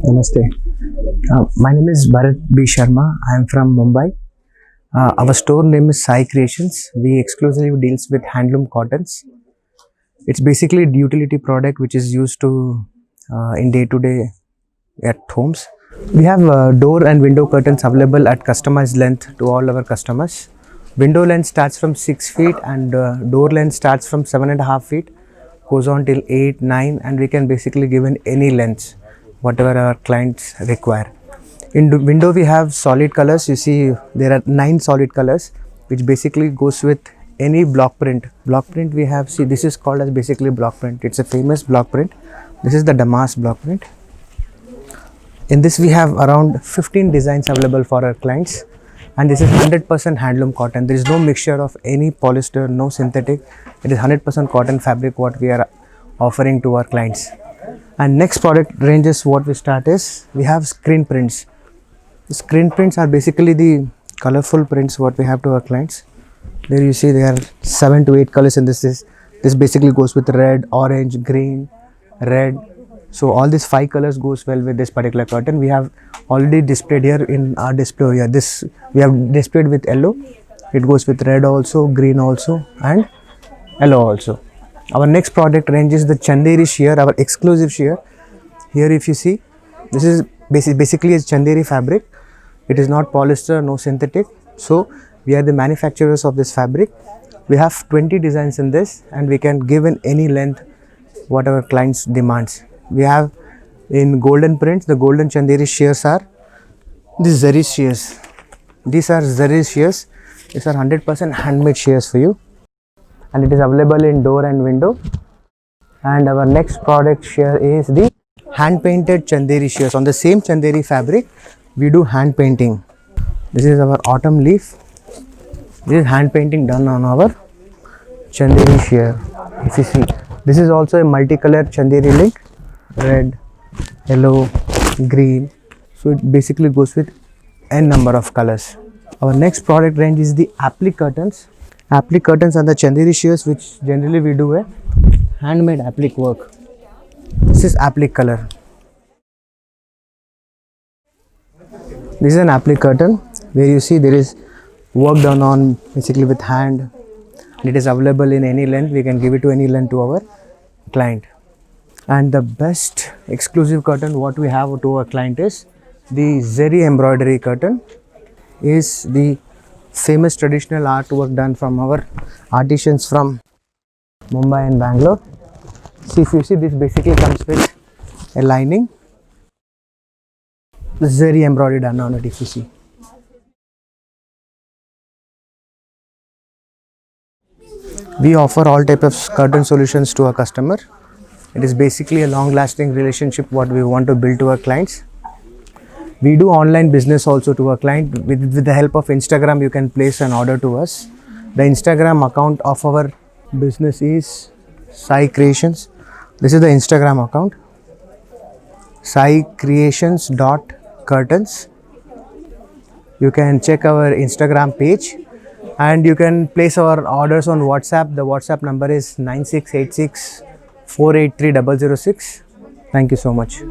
Namaste. My name is Bharat B. Sharma. I am from Mumbai. Our store name is Sai Creations. We exclusively deals with handloom cottons. It's basically a utility product which is used to in day to day at homes. We have door and window curtains available at customized length to all our customers. Window length starts from 6 feet and door length starts from 7.5 feet, goes on till 8, 9, and we can basically give in any lengths, whatever our clients require. In the window we have solid colors. You see there are 9 solid colors which basically goes with any block print. Block print we have, see this is called as basically block print. It's a famous block print. This is the Damask block print. In this we have around 15 designs available for our clients, and this is 100% handloom cotton. There is no mixture of any polyester, no synthetic. It is 100% cotton fabric what we are offering to our clients. And next product ranges what we start is we have screen prints. The screen prints are basically the colorful prints what we have to our clients. There you see there are 7 to 8 colors in this. This basically goes with red, orange, green, red. So all these 5 colors goes well with this particular curtain. We have already displayed here in our display here. This we have displayed with yellow. It goes with red also, green also, and yellow also. Our next product range is the Chanderi sheer, our exclusive sheer. Here if you see, this is basically a Chanderi fabric. It is not polyester, no synthetic. So we are the manufacturers of this fabric. We have 20 designs in this, and we can give in any length whatever clients demands. We have in golden prints, the golden Chanderi shears are these Zari shears. These are Zari shears. These are 100% handmade shears for you, and it is available in door and window. And our next product shear is the hand painted Chanderi shears. On the same Chanderi fabric, we do hand painting. This is our autumn leaf. This is hand painting done on our Chanderi shear. If you see, this is also a multicolored Chanderi link. Red, yellow, green. So it basically goes with n number of colors. Our next product range is the applique curtains. Applique curtains are the Chanderi shears which generally we do a handmade applique work. This is applique color. This is an applique curtain where you see there is work done on basically with hand. It is available in any length. We can give it to any length to our client. And the best exclusive curtain what we have to our client is the Zari embroidery curtain. Is the famous traditional artwork done from our artisans from Mumbai and Bangalore. See, if you see, this basically comes with a lining. Zari embroidery done on it, if you see. We offer all type of curtain solutions to our customer. It is basically a long-lasting relationship what we want to build to our clients. We do online business also to our client. With the help of Instagram, you can place an order to us. The Instagram account of our business is Sai Creations. This is the Instagram account, saicreations.curtains. You can check our Instagram page, and you can place our orders on WhatsApp. The WhatsApp number is 9686 483 006. Thank you so much.